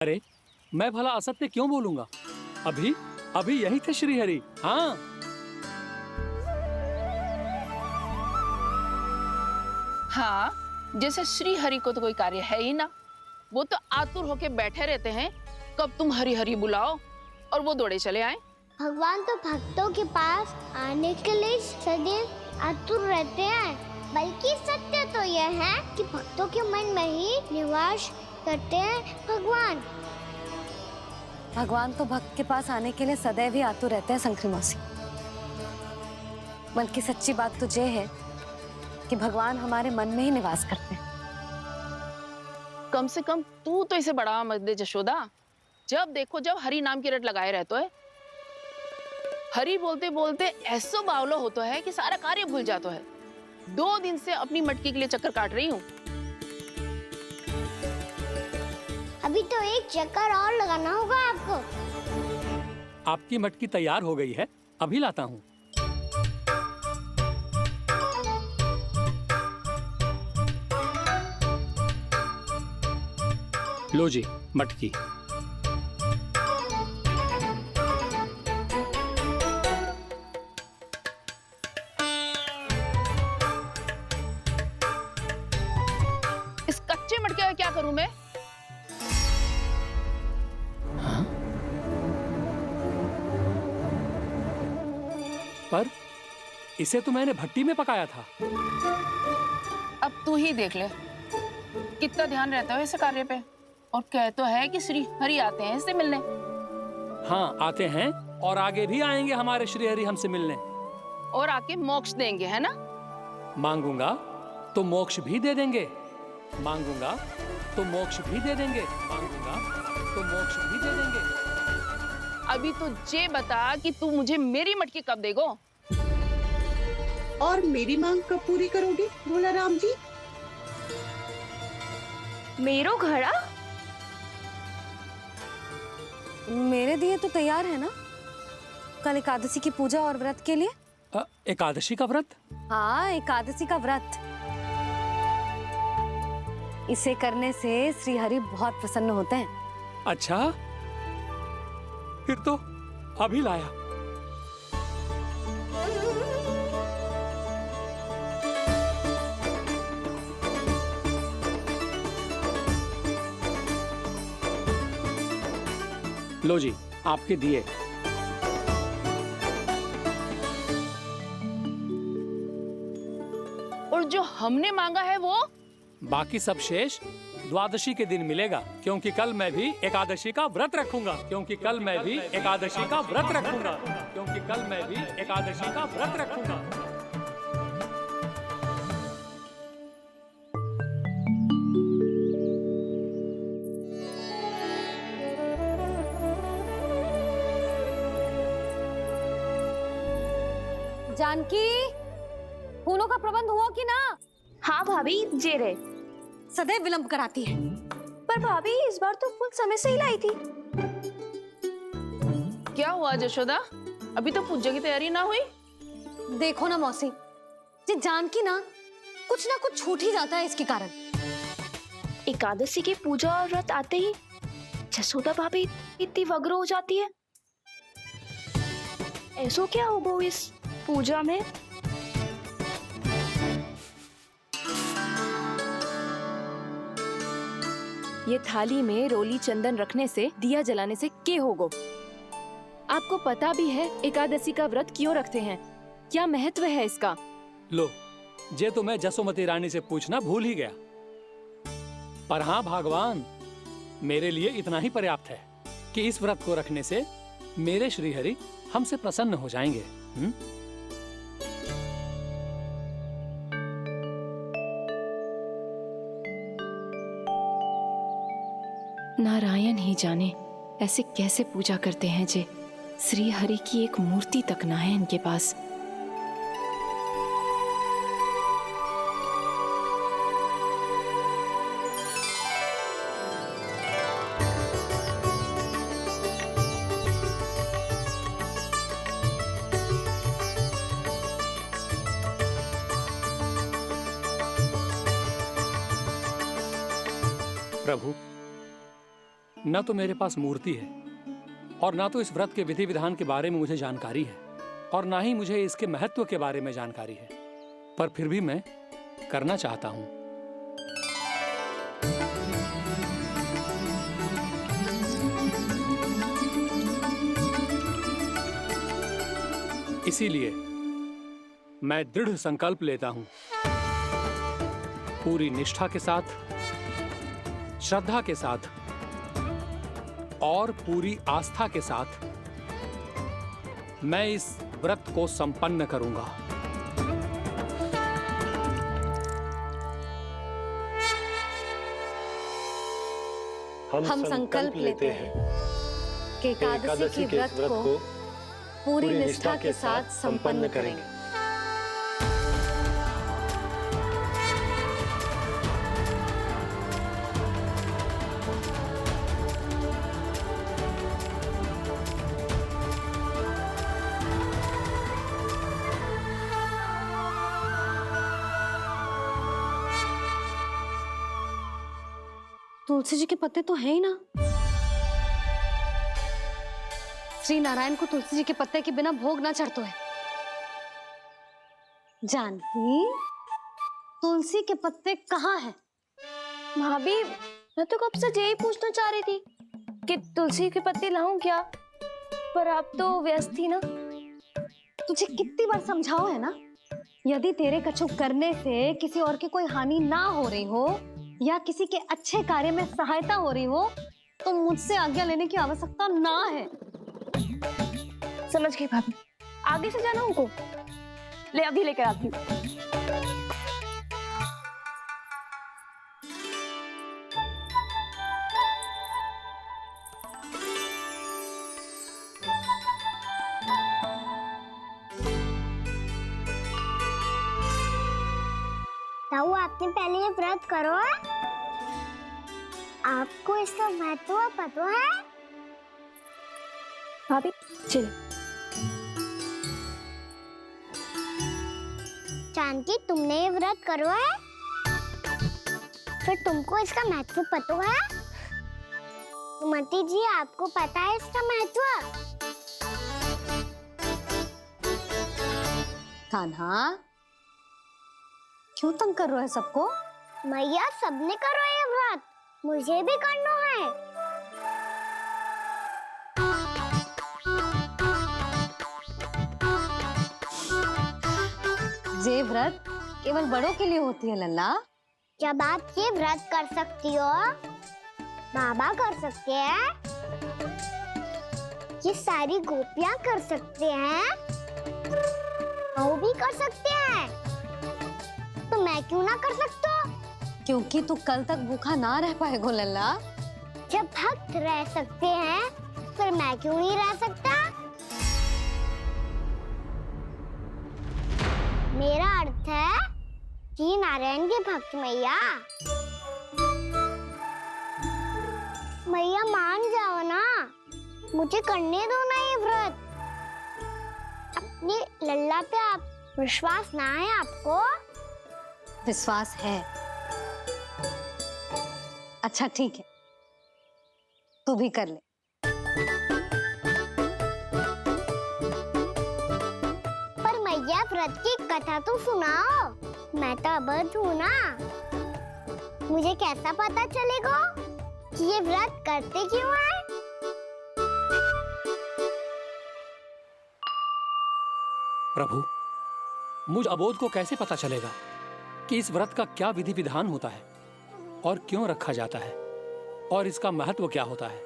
अरे मैं भला असत्य क्यों बोलूंगा? अभी अभी यही थे श्रीहरि। हाँ, हाँ, जैसे श्री हरि को तो कोई कार्य है ही ना। वो तो आतुर होके बैठे रहते हैं, कब तुम हरि हरि बुलाओ और वो दौड़े चले आए। भगवान तो भक्तों के पास आने के लिए सदैव आतुर रहते हैं। बल्कि सत्य तो यह है कि भक्तों के मन में ही निवास करते हैं भगवान। भगवान तो भक्त के पास आने के लिए सदैव ही आतुर रहते हैं शंकरी मौसी। बल्कि सच्ची बात तो ये है कि भगवान हमारे मन में ही निवास करते हैं। कम से कम तू तो इसे बढ़ावा मत दे जशोदा। जब देखो जब हरि नाम की रट लगाए रहते है। हरि बोलते बोलते ऐसो बावलो होता है कि सारा कार्य भूल जाता है। 2 दिन से अपनी मटकी के लिए चक्कर काट रही हूँ। अभी तो एक चक्कर और लगाना होगा आपको। आपकी मटकी तैयार हो गई है, अभी लाता हूँ। लो जी मटकी। इस कच्चे मटके का क्या करूं मैं? पर इसे तो मैंने भट्टी में पकाया था। अब तू ही देख ले कितना ध्यान रहता है इस कार्य पे। और कह तो है कि श्री हरि आते हैं इससे मिलने। हाँ आते हैं और आगे भी आएंगे हमारे श्रीहरि हमसे मिलने। और आके मोक्ष देंगे, है ना? मांगूंगा तो मोक्ष भी दे देंगे, मांगूंगा तो मोक्ष भी दे देंगे, मांगूंगा तो मोक्ष भी दे देंगे। अभी तो ये बता कि तू मुझे मेरी मटकी कब देगो? और मेरी मांग कब पूरी करोगे भोला राम जी? मेरो घड़ा मेरे दिए तो तैयार है ना कल एकादशी की पूजा और व्रत के लिए। एकादशी का व्रत? हाँ, एकादशी का व्रत। इसे करने से श्री हरि बहुत प्रसन्न होते हैं। अच्छा, फिर तो अभी लाया। लो जी आपके दिए। और जो हमने मांगा है वो? बाकी सब शेष द्वादशी के दिन मिलेगा, क्योंकि कल मैं भी एकादशी का व्रत रखूंगा, क्योंकि कल मैं भी एकादशी का व्रत रखूंगा, क्योंकि कल मैं भी एकादशी का व्रत रखूंगा। जानकी, फूलों का प्रबंध हुआ कि ना? हाँ भाभी, जे रहे। सदैव विलंब कराती है। पर भाभी इस बार तो फूल समय से ही लाई थी। क्या हुआ जशोदा? अभी तो पूजा की तैयारी ना हुई? देखो ना मौसी, ये जानकी ना कुछ छूट ही जाता है इसके कारण। एकादशी की पूजा और व्रत आते ही जसोदा भाभी इतनी वग्र हो जाती है। ऐसो क्या होगा इस पूजा में? ये थाली में रोली चंदन रखने से, दिया जलाने से के होगो? आपको पता भी है एकादशी का व्रत क्यों रखते हैं? क्या महत्व है इसका? लो, जे तो मैं जसोमती रानी से पूछना भूल ही गया। पर हाँ भगवान, मेरे लिए इतना ही पर्याप्त है कि इस व्रत को रखने से मेरे श्रीहरि हमसे प्रसन्न हो जाएंगे। नारायण ही जाने ऐसे कैसे पूजा करते हैं जे श्री हरि की एक मूर्ति तक ना है इनके पास। प्रभु, न तो मेरे पास मूर्ति है और ना तो इस व्रत के विधि विधान के बारे में मुझे जानकारी है और ना ही मुझे इसके महत्व के बारे में जानकारी है, पर फिर भी मैं करना चाहता हूं। इसीलिए मैं दृढ़ संकल्प लेता हूं, पूरी निष्ठा के साथ, श्रद्धा के साथ और पूरी आस्था के साथ मैं इस व्रत को संपन्न करूंगा। हम संकल्प लेते हैं कि एकादशी के व्रत को पूरी निष्ठा के साथ संपन्न करेंगे। तुलसी जी के पत्ते तो हैं ही ना। श्री नारायण को तुलसी जी के पत्ते के बिना भोग ना चढ़तो है। जानकी, तुलसी के पत्ते कहाँ हैं? भाभी, मैं तो कब से यही पूछना चाह रही थी कि तुलसी के पत्ते लाऊं क्या, पर आप तो व्यस्त थी ना। तुझे कितनी बार समझाओ है ना, यदि तेरे कछु करने से किसी और की कोई हानि ना हो रही हो या किसी के अच्छे कार्य में सहायता हो रही हो तो मुझसे आज्ञा लेने की आवश्यकता ना है। समझ गई भाभी, आगे से जाना उनको। ले अभी लेकर आती हूँ। ताऊ, आपने पहले ये व्रत करो है? आपको इसका महत्व पता है? भाभी चलो। जानकी, तुमने ये व्रत करो है? फिर तुमको इसका महत्व पता है? सुमति जी, आपको पता है इसका महत्व? कान्हा, क्यों तंग कर रहे हो सबको? मैया, सबने करो ये व्रत, मुझे भी करना है। ये व्रत केवल बड़ों के लिए होती है लल्ला। जब आप ये व्रत कर सकती हो, बाबा कर सकते हैं, ये सारी गोपियां कर सकते हैं, वो भी कर सकते हैं, तो मैं क्यों ना कर सकता? क्योंकि तू कल तक भूखा ना रह पाएगा लल्ला। जब भक्त रह सकते हैं, फिर मैं क्यों नहीं रह सकता? मेरा अर्थ है कि नारायण के भक्त मैया। मैया, मान जाओ ना, मुझे करने दो ना ये व्रत। अपनी लल्ला पे आप विश्वास ना है आपको? विश्वास है। अच्छा ठीक है, तू भी कर ले। पर मैया, व्रत की कथा तो सुनाओ, मैं तो अबध हूँ ना। मुझे कैसा पता चलेगा कि ये व्रत करते क्यों हैं? प्रभु, मुझ अबोध को कैसे पता चलेगा कि इस व्रत का क्या विधि विधान होता है और क्यों रखा जाता है और इसका महत्व क्या होता है?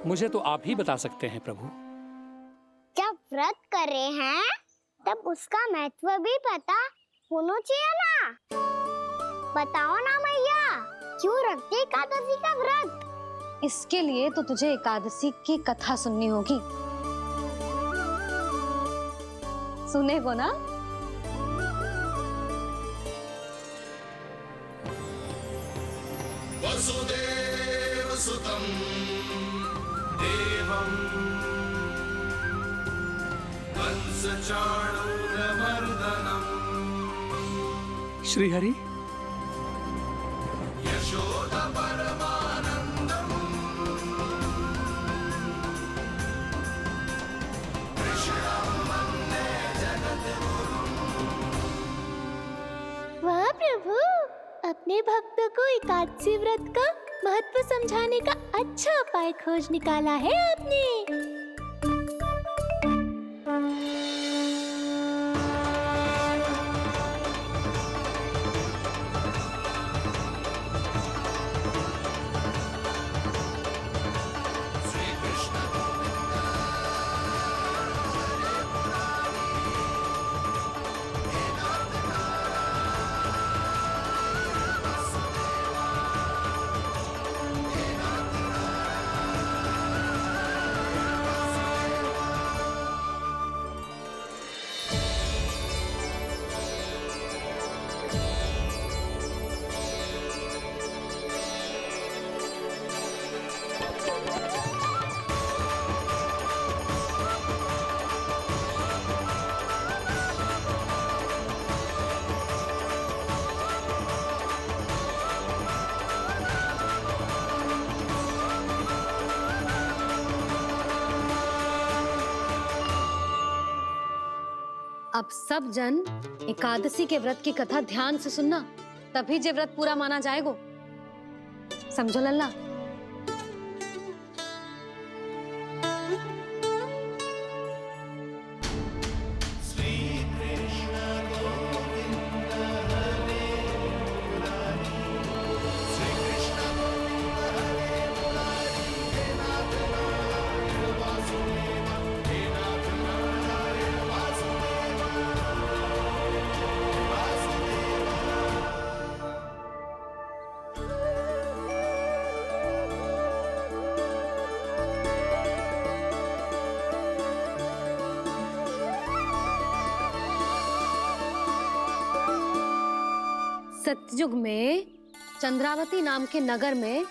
मुझे तो आप ही बता सकते हैं प्रभु। जब व्रत कर रहे हैं तब उसका महत्व भी पता होना चाहिए ना। बताओ ना मैया, क्यों रखते एकादशी का व्रत? इसके लिए तो तुझे एकादशी की कथा सुननी होगी। सुनेगो ना? वसुदेव सुतं देवं कंसचाणूरमर्दनम् श्रीहरि, यशोदा परमानंदम् को एकादशी व्रत का महत्व समझाने का अच्छा उपाय खोज निकाला है आपने। अब सब जन एकादशी के व्रत की कथा ध्यान से सुनना, तभी जे व्रत पूरा माना जाएगा। समझो लल्ला। सतयुग में चंद्रावती नाम के नगर में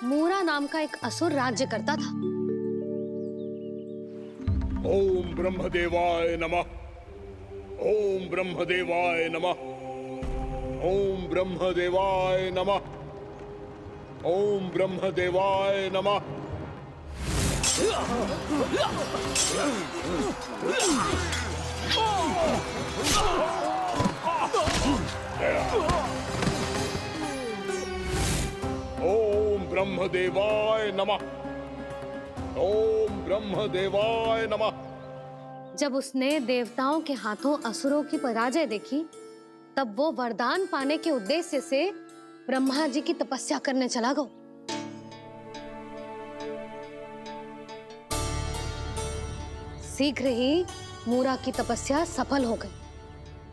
मूरा नाम का एक असुर राज्य करता था। ओम ब्रह्मदेवाय नमः। ओम ब्रह्मदेवाय नमः। ओम ब्रह्मदेवाय नमः। ओम ब्रह्मदेवाय नमः। ओम ब्रह्मदेवाय नमः। ओम ब्रह्मदेवाय नमः। जब उसने देवताओं के हाथों असुरों की पराजय देखी, तब वो वरदान पाने के उद्देश्य से ब्रह्मा जी की तपस्या करने चला गया। शीघ्र ही मूरा की तपस्या सफल हो गई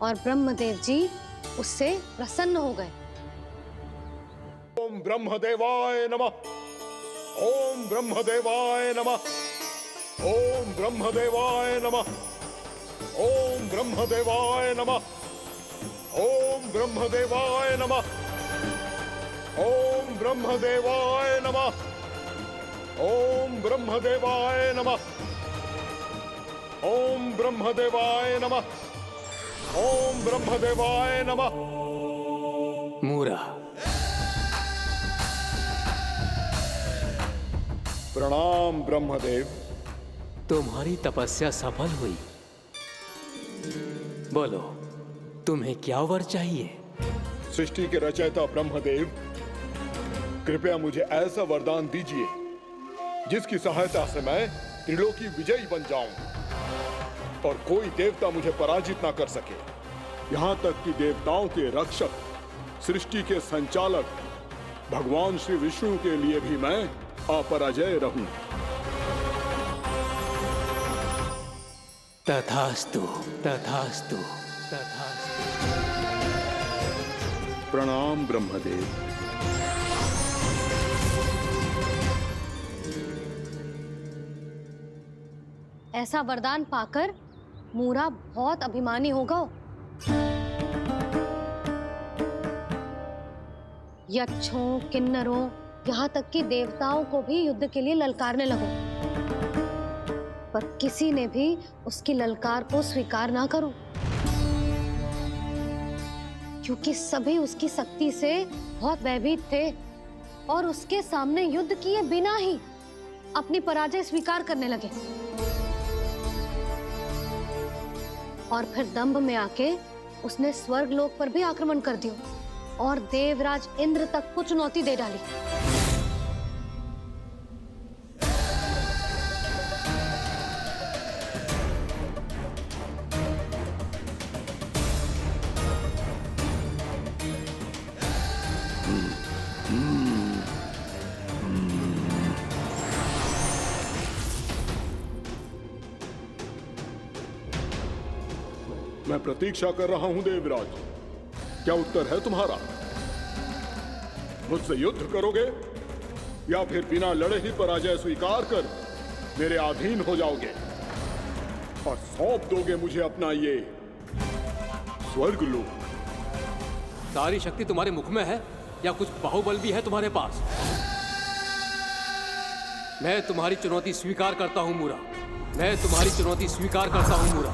और ब्रह्मदेव जी उससे प्रसन्न हो गए। ओम ब्रह्मदेवाय नमः। ओम ब्रह्मदेवाय नमः। ओम ब्रह्मदेवाय नमः। ओम ब्रह्मदेवाय नमः। ओम ब्रह्मदेवाय नमः। ओम ब्रह्मदेवाय नमः। ओम ब्रह्मदेवाय नमः। ओम ब्रह्मदेवाय नमः। ओम ब्रह्मदेवाय नमः। मूरा, प्रणाम ब्रह्मदेव। तुम्हारी तपस्या सफल हुई। बोलो, तुम्हें क्या वर चाहिए? सृष्टि के रचयिता ब्रह्मदेव, कृपया मुझे ऐसा वरदान दीजिए जिसकी सहायता से मैं त्रिलोकी विजयी बन जाऊं और कोई देवता मुझे पराजित ना कर सके। यहाँ तक कि देवताओं के रक्षक, सृष्टि के संचालक भगवान श्री विष्णु के लिए भी मैं अपराजय रहूं। तथास्तु, तथास्तु, तथास्तु। प्रणाम ब्रह्मदेव। ऐसा वरदान पाकर मूरा बहुत अभिमानी होगा। यक्षों, किन्नरों, यहाँ तक कि देवताओं को भी युद्ध के लिए ललकारने लगो, पर किसी ने भी उसकी ललकार को स्वीकार ना करो, क्योंकि सभी उसकी शक्ति से बहुत भयभीत थे और उसके सामने युद्ध किए बिना ही अपनी पराजय स्वीकार करने लगे और फिर दंभ में आके उसने स्वर्ग लोक पर भी आक्रमण कर दिया। और देवराज इंद्र तक को चुनौती दे डाली। मैं प्रतीक्षा कर रहा हूं देवराज, क्या उत्तर है तुम्हारा? मुझसे युद्ध करोगे या फिर बिना लड़े ही पराजय स्वीकार कर मेरे अधीन हो जाओगे और सौंप दोगे मुझे अपना ये स्वर्गलोक? सारी शक्ति तुम्हारे मुख में है या कुछ बाहुबल भी है तुम्हारे पास? मैं तुम्हारी चुनौती स्वीकार करता हूं मूरा, मैं तुम्हारी चुनौती स्वीकार करता हूं मूरा।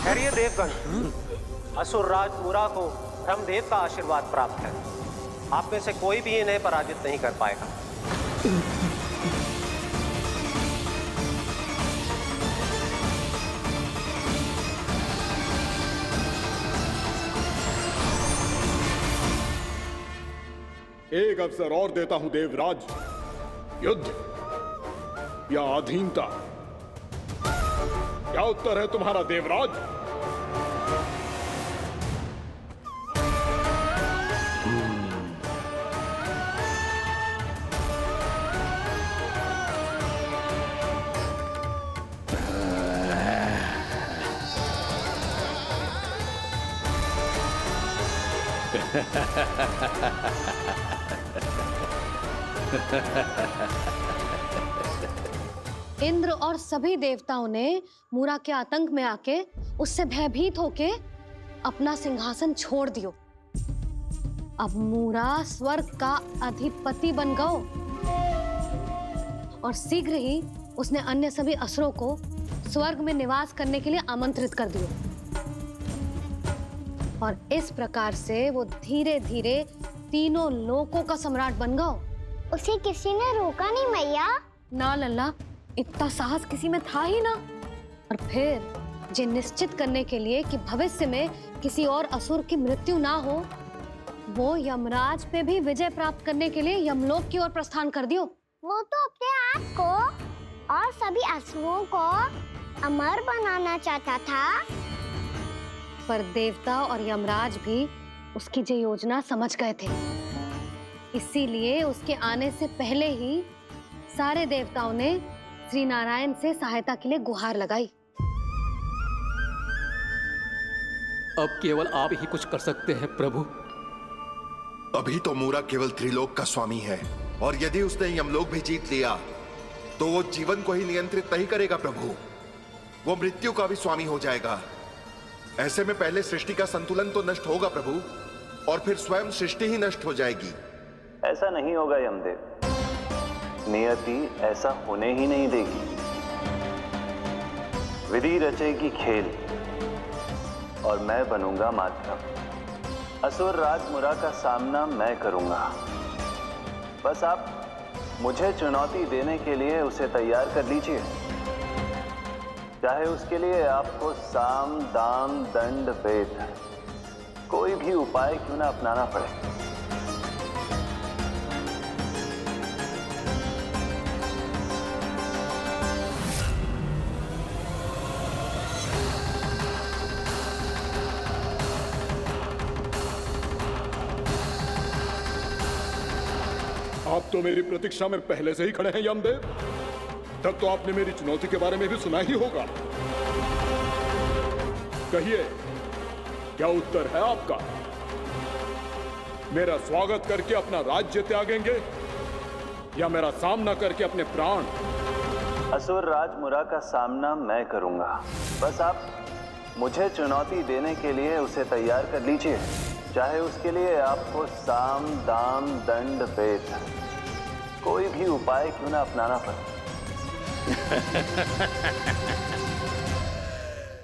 खैरिए देवगण, असुर राज मूरा को ब्रह्मदेव का आशीर्वाद प्राप्त है। आप में से कोई भी इन्हें पराजित नहीं कर पाएगा। एक अवसर और देता हूं देवराज, युद्ध या अधीनता, क्या उत्तर है तुम्हारा देवराज? इंद्र और सभी देवताओं ने मूरा के आतंक में आके उससे भयभीत होके अपना सिंहासन छोड़ दियो। अब मूरा स्वर्ग का अधिपति बन गयो और शीघ्र ही उसने अन्य सभी असुरों को स्वर्ग में निवास करने के लिए आमंत्रित कर दियो। और इस प्रकार से वो धीरे धीरे तीनों लोकों का सम्राट बन गयो। उसे किसी ने रोका नहीं मैया। ना लल्ला, इतना साहस किसी में था ही ना। और फिर ये निश्चित करने के लिए कि भविष्य में किसी और असुर की मृत्यु ना हो, वो यमराज पे भी विजय प्राप्त करने के लिए यमलोक की ओर प्रस्थान कर दियो। वो तो अपने आप को और सभी असुरों को अमर बनाना चाहता था। पर देवता और यमराज भी उसकी ये योजना समझ गए थे। इसीलिए उसके आने से पहले ही सारे देवताओं ने श्री नारायण से सहायता के लिए गुहार लगाई। अब केवल आप ही कुछ कर सकते हैं प्रभु। अभी तो मूरा केवल त्रिलोक का स्वामी है, और यदि उसने यमलोक भी जीत लिया तो वो जीवन को ही नियंत्रित नहीं करेगा प्रभु, वो मृत्यु का भी स्वामी हो जाएगा। ऐसे में पहले सृष्टि का संतुलन तो नष्ट होगा प्रभु, और फिर स्वयं सृष्टि ही नष्ट हो जाएगी। ऐसा नहीं होगा यमदेव, नियति ऐसा होने ही नहीं देगी। विधि रचेगी खेल और मैं बनूंगा माध्यम। असुर राज मूरा का सामना मैं करूंगा। बस आप मुझे चुनौती देने के लिए उसे तैयार कर लीजिए, चाहे उसके लिए आपको साम दाम दंड भेद कोई भी उपाय क्यों ना अपनाना पड़े। आप तो मेरी प्रतीक्षा में पहले से ही खड़े हैं यमदेव। तब तो आपने मेरी चुनौती के बारे में भी सुना ही होगा। कहिए, क्या उत्तर है आपका? मेरा स्वागत करके अपना राज्य त्यागेंगे या मेरा सामना करके अपने प्राण? असुर राज मुरा का सामना मैं करूंगा। बस आप मुझे चुनौती देने के लिए उसे तैयार कर लीजिए, चाहे उसके लिए आपको साम दाम दंड भेद कोई भी उपाय क्यों ना अपनाना पड़े।